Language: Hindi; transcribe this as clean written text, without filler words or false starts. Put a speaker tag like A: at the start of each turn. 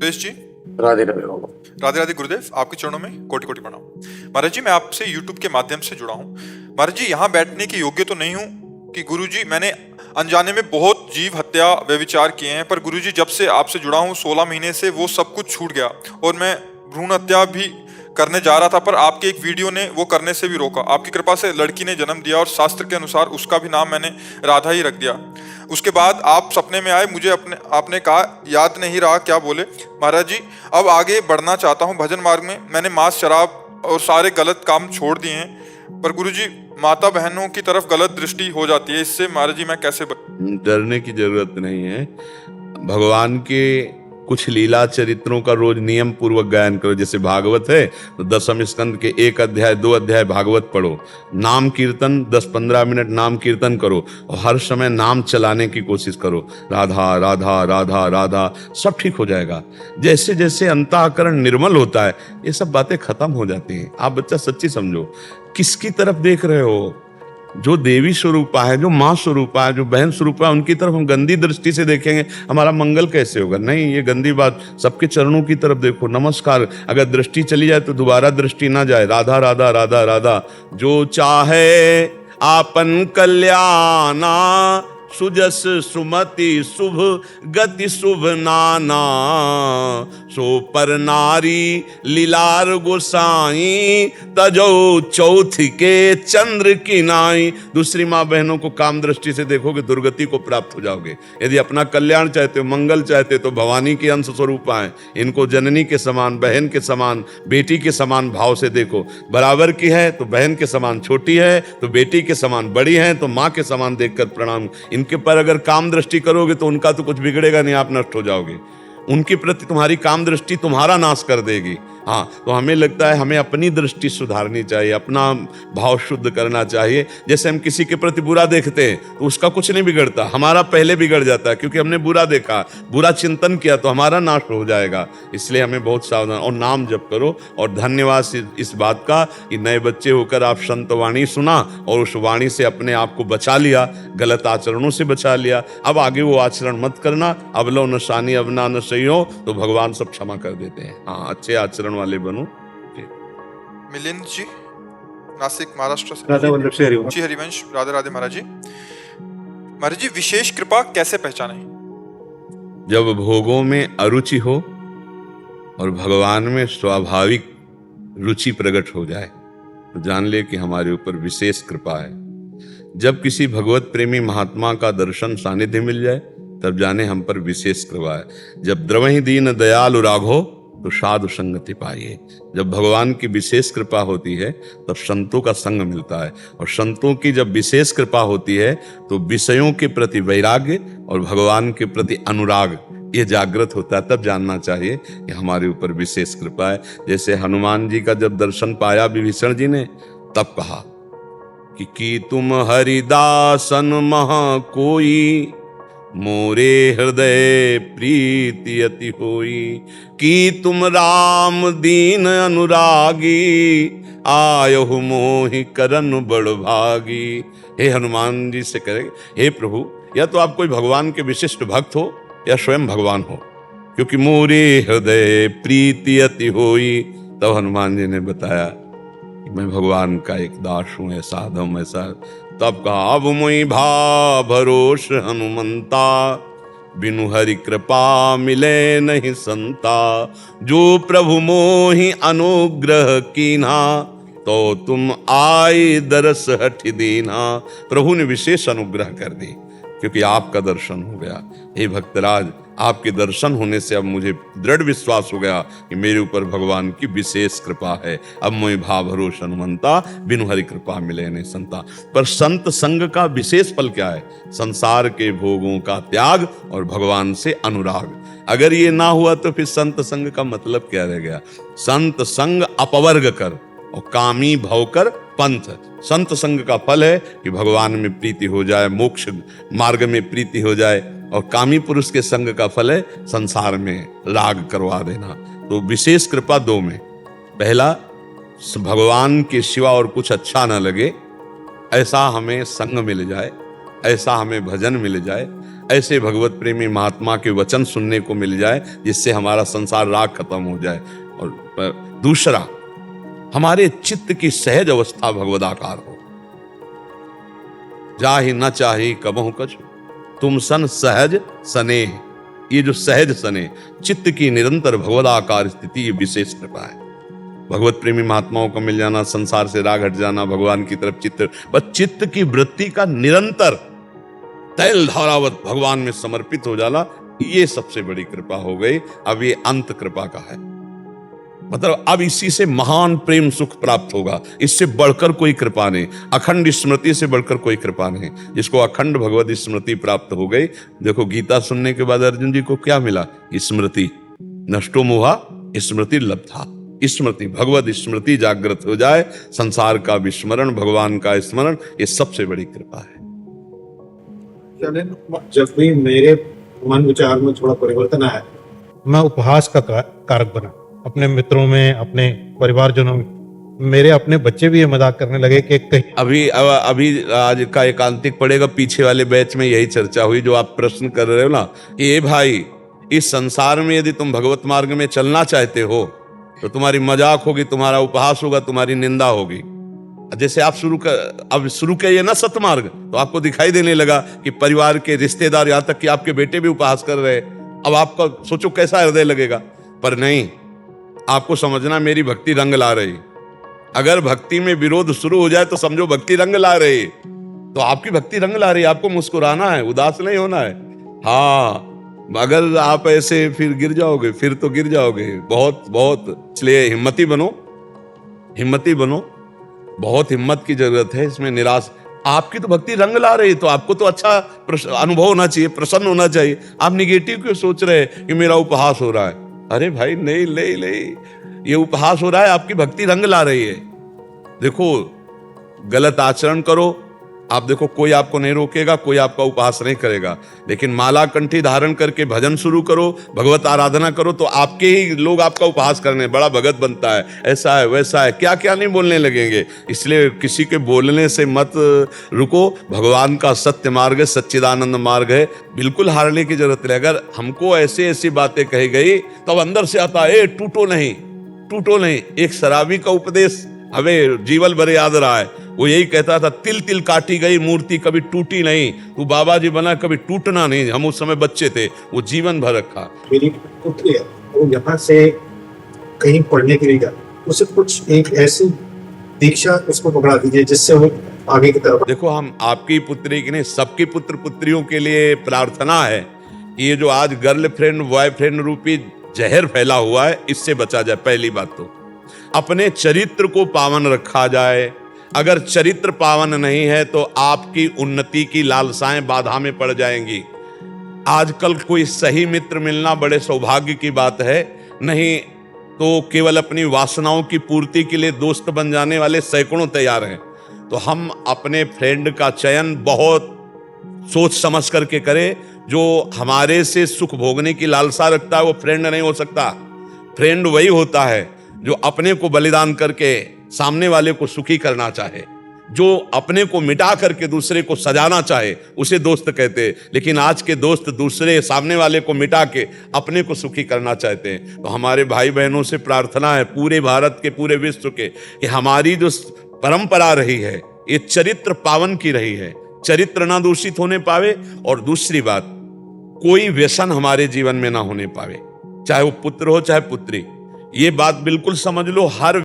A: सुरेश जी,
B: राधे राधे बाबा।
A: राधे राधे गुरुदेव, आपके चरणों में कोटि कोटि प्रणाम। महाराज जी, मैं आपसे यूट्यूब के माध्यम से जुड़ा हूँ। महाराज जी, यहाँ बैठने के योग्य तो नहीं हूँ कि गुरु जी, मैंने अनजाने में बहुत जीव हत्या व्यभिचार किए हैं, पर गुरु जी जब से आपसे जुड़ा हूँ 16 महीने से वो सब कुछ छूट गया और मैं भ्रूण हत्या भी करने जा रहा था, पर आपके एक वीडियो ने वो करने से भी रोका। आपकी कृपा से लड़की ने जन्म दिया और शास्त्र के अनुसार उसका भी नाम मैंने राधा ही रख दिया। उसके बाद आप सपने में आए, मुझे आपने कहा, याद नहीं रहा क्या बोले। महाराज जी, अब आगे बढ़ना चाहता हूँ भजन मार्ग में। मैंने मांस, शराब और सारे गलत काम छोड़ दिए हैं, पर गुरु जी माता बहनों की तरफ गलत दृष्टि हो जाती है। इससे महाराज जी मैं कैसे
C: डरने की जरूरत नहीं है। भगवान के कुछ लीला चरित्रों का रोज नियम पूर्वक गायन करो। जैसे भागवत है तो 10वें स्कंद के 1 अध्याय 2 अध्याय भागवत पढ़ो। नाम कीर्तन 10-15 मिनट नाम कीर्तन करो और हर समय नाम चलाने की कोशिश करो। राधा राधा राधा राधा, सब ठीक हो जाएगा। जैसे जैसे अंतःकरण निर्मल होता है ये सब बातें खत्म हो जाती हैं। आप बच्चा सच्ची समझो, किसकी तरफ देख रहे हो? जो देवी स्वरूपा है, जो माँ स्वरूपा है, जो बहन स्वरूपा है, उनकी तरफ हम गंदी दृष्टि से देखेंगे, हमारा मंगल कैसे होगा? नहीं, ये गंदी बात। सबके चरणों की तरफ देखो, नमस्कार। अगर दृष्टि चली जाए तो दोबारा दृष्टि ना जाए। राधा राधा राधा राधा। जो चाहे आपन कल्याणा, सुजस सुमति शुभ गति शुभ नाना, सो पर नारी लीलार गोसाई, तजो चौथ के चंद्र की नाई। दूसरी माँ बहनों को काम दृष्टि से देखोगे, दुर्गति को प्राप्त हो जाओगे। यदि अपना कल्याण चाहते हो, मंगल चाहते हो, तो भवानी के अंश स्वरूप आए। इनको जननी के समान, बहन के समान, बेटी के समान भाव से देखो। बराबर की है तो बहन के समान छोटी है, तो बेटी के समान बड़ी है, तो माँ के समान देखकर प्रणाम। इनके पर अगर काम दृष्टि करोगे तो उनका तो कुछ बिगड़ेगा नहीं, आप नष्ट हो जाओगे। उनके प्रति तुम्हारी काम दृष्टि तुम्हारा नाश कर देगी। हाँ, तो हमें लगता है हमें अपनी दृष्टि सुधारनी चाहिए, अपना भाव शुद्ध करना चाहिए। जैसे हम किसी के प्रति बुरा देखते हैं तो उसका कुछ नहीं बिगड़ता, हमारा पहले बिगड़ जाता है, क्योंकि हमने बुरा देखा, बुरा चिंतन किया, तो हमारा नाश हो जाएगा। इसलिए हमें बहुत सावधान और नाम जप करो। और धन्यवाद इस बात का कि नए बच्चे होकर आप संत वाणी सुना और उस वाणी से अपने आप को बचा लिया, गलत आचरणों से बचा लिया। अब आगे वो आचरण मत करना। अवलो न शानी अवना न सही हो तो भगवान सब क्षमा कर देते हैं। हाँ, अच्छे आचरण वाले बनो।
A: मिलिंद जी, नासिक महाराष्ट्र से।
B: राधा वल्लभ से हरिवंश।
A: जी हरिवंश, राधे राधे महाराज जी। महाराज जी, विशेष कृपा कैसे पहचाने?
C: जब भोगों में अरुचि हो और भगवान में स्वाभाविक रुचि प्रकट हो जाए तो जान ले कि हमारे ऊपर विशेष कृपा है। जब किसी भगवत प्रेमी महात्मा का दर्शन सानिध्य मिल जाए तब जाने हम पर विशेष कृपा है। जब द्रवहि दीन दयालु राघो तो साधु संगति पाइए। जब भगवान की विशेष कृपा होती है तब संतों का संग मिलता है, और संतों की जब विशेष कृपा होती है तो विषयों के प्रति वैराग्य और भगवान के प्रति अनुराग ये जागृत होता है। तब जानना चाहिए कि हमारे ऊपर विशेष कृपा है। जैसे हनुमान जी का जब दर्शन पाया विभीषण जी ने, तब कहा कि तुम हरिदासन महा कोई, मोरे हृदय प्रीति अति होई। कि तुम राम दीन अनुरागी, आयहु मोहि करन बड़ भागी। हे हनुमान जी से कहे, हे प्रभु, या तो आप कोई भगवान के विशिष्ट भक्त हो या स्वयं भगवान हो, क्योंकि मोरे हृदय प्रीति अति होई। तब हनुमान जी ने बताया कि मैं भगवान का एक दास हूं, ऐसा अधम ऐसा। तब कहा, अब मुई भा भरोस हनुमंता, बिनु हरि कृपा मिले नहीं संता। जो प्रभु मोहि अनुग्रह कीन्हा, तो तुम आए दरस हठि दीन्हा। प्रभु ने विशेष अनुग्रह कर दी क्योंकि आपका दर्शन हो गया। हे भक्तराज, आपके दर्शन होने से अब मुझे दृढ़ विश्वास हो गया कि मेरे ऊपर भगवान की विशेष कृपा है। अब मैं भाव भरोस हनुमंता, बिनु हरि कृपा मिले नहीं संता। पर संत संग का विशेष फल क्या है? संसार के भोगों का त्याग और भगवान से अनुराग। अगर ये ना हुआ तो फिर संत संग का मतलब क्या रह गया? संत संग अपवर्ग कर और कामी भव कर पंथ। संत संग का फल है कि भगवान में प्रीति हो जाए, मोक्ष मार्ग में प्रीति हो जाए, और कामी पुरुष के संग का फल है संसार में राग करवा देना। तो विशेष कृपा दो में, पहला भगवान के सिवा और कुछ अच्छा ना लगे, ऐसा हमें संग मिल जाए, ऐसा हमें भजन मिल जाए, ऐसे भगवत प्रेमी महात्मा के वचन सुनने को मिल जाए जिससे हमारा संसार राग खत्म हो जाए। और दूसरा, हमारे चित्त की सहज अवस्था भगवदाकार हो। जाहि न चाही कबहु कछु, तुम सन सहज सनेह। ये जो सहज सने चित्त की निरंतर भगवदाकार स्थिति, ये विशेष कृपा है। भगवत प्रेमी महात्माओं को मिल जाना, संसार से राग हट जाना, भगवान की तरफ चित्त, बस चित्त की वृत्ति का निरंतर तैल धारावत भगवान में समर्पित हो जाना, ये सबसे बड़ी कृपा हो गई। अब ये अंत कृपा का है, मतलब अब इसी से महान प्रेम सुख प्राप्त होगा। इससे बढ़कर कोई कृपा नहीं, अखंड स्मृति से बढ़कर कोई कृपा नहीं। जिसको अखंड भगवत स्मृति प्राप्त हो गई, देखो गीता सुनने के बाद अर्जुन जी को क्या मिला? स्मृति। नष्टो मोहा स्मृति लब्धा। स्मृति, भगवत स्मृति जागृत हो जाए, संसार का विस्मरण, भगवान का स्मरण, ये सबसे बड़ी कृपा है।
B: जब भी मेरे मन विचार में थोड़ा परिवर्तन आया, मैं उपहास का कारक बना अपने मित्रों में, अपने परिवारजनों में। मेरे अपने बच्चे भी ये मजाक करने लगे कि कहीं
C: अभी आज का एकांतिक पड़ेगा, पीछे वाले बैच में यही चर्चा हुई जो आप प्रश्न कर रहे हो ना। ये भाई, इस संसार में यदि तुम भगवत मार्ग में चलना चाहते हो तो तुम्हारी मजाक होगी, तुम्हारा उपहास होगा, तुम्हारी निंदा होगी। जैसे आप शुरू किए ना सतमार्ग, तो आपको दिखाई देने लगा कि परिवार के रिश्तेदार, यहां तक कि आपके बेटे भी उपहास कर रहे। अब आपका सोचो कैसा हृदय लगेगा। पर नहीं, आपको समझना मेरी भक्ति रंग ला रही। अगर भक्ति में विरोध शुरू हो जाए तो समझो भक्ति रंग ला रही। तो आपकी भक्ति रंग ला रही है, आपको मुस्कुराना है, उदास नहीं होना है। हाँ, अगर आप ऐसे फिर गिर जाओगे, फिर तो गिर जाओगे बहुत बहुत। इसलिए हिम्मती बनो, हिम्मती बनो, बहुत हिम्मत की जरूरत है इसमें। निराश, आपकी तो भक्ति रंग ला रही, तो आपको तो अच्छा अनुभव होना चाहिए, प्रसन्न होना चाहिए। आप निगेटिव क्यों सोच रहे हैं कि मेरा उपहास हो रहा है? अरे भाई नहीं नहीं नहीं, ये उपहास हो रहा है, आपकी भक्ति रंग ला रही है। देखो, गलत आचरण करो, आप देखो कोई आपको नहीं रोकेगा, कोई आपका उपहास नहीं करेगा। लेकिन माला कंठी धारण करके भजन शुरू करो, भगवत आराधना करो, तो आपके ही लोग आपका उपहास करने, बड़ा भगत बनता है, ऐसा है वैसा है, क्या क्या नहीं बोलने लगेंगे। इसलिए किसी के बोलने से मत रुको। भगवान का सत्य मार्ग है, सच्चिदानंद मार्ग है, बिल्कुल हारने की जरूरत नहीं। अगर हमको ऐसी ऐसी बातें कही गई तब अंदर से आता है, टूटो नहीं, टूटो नहीं। एक शराबी का उपदेश हमें जीवन भर याद रहा है। वो यही कहता था, तिल तिल काटी गई मूर्ति कभी टूटी नहीं, तू बाबा जी बना कभी टूटना नहीं। हम उस समय बच्चे थे, वो जीवन भर रखा।
B: मेरी पुत्री है, वो यहाँ से कहीं पढ़ने के लिए गया, उसे कुछ एक ऐसी दीक्षा उसको पकड़ा दीजिए जिससे वो आगे की तरफ।
C: देखो, हम आपकी पुत्री की नहीं, सबकी पुत्र पुत्रियों के लिए प्रार्थना है। ये जो आज गर्लफ्रेंड बॉयफ्रेंड रूपी जहर फैला हुआ है, इससे बचा जाए। पहली बात तो अपने चरित्र को पावन रखा जाए। अगर चरित्र पावन नहीं है तो आपकी उन्नति की लालसाएं बाधा में पड़ जाएंगी। आजकल कोई सही मित्र मिलना बड़े सौभाग्य की बात है, नहीं तो केवल अपनी वासनाओं की पूर्ति के लिए दोस्त बन जाने वाले सैकड़ों तैयार हैं। तो हम अपने फ्रेंड का चयन बहुत सोच समझ करके करें। जो हमारे से सुख भोगने की लालसा रखता है वो फ्रेंड नहीं हो सकता। फ्रेंड वही होता है जो अपने को बलिदान करके सामने वाले को सुखी करना चाहे, जो अपने को मिटा करके दूसरे को सजाना चाहे, उसे दोस्त कहते हैं। लेकिन आज के दोस्त दूसरे सामने वाले को मिटा के अपने को सुखी करना चाहते हैं। तो हमारे भाई बहनों से प्रार्थना है, पूरे भारत के, पूरे विश्व के, कि हमारी जो परंपरा रही है ये चरित्र पावन की रही है, चरित्र ना दूषित होने पावे। और दूसरी बात, कोई व्यसन हमारे जीवन में ना होने पावे, चाहे वो पुत्र हो चाहे पुत्री। ये बात बिल्कुल समझ लो। हर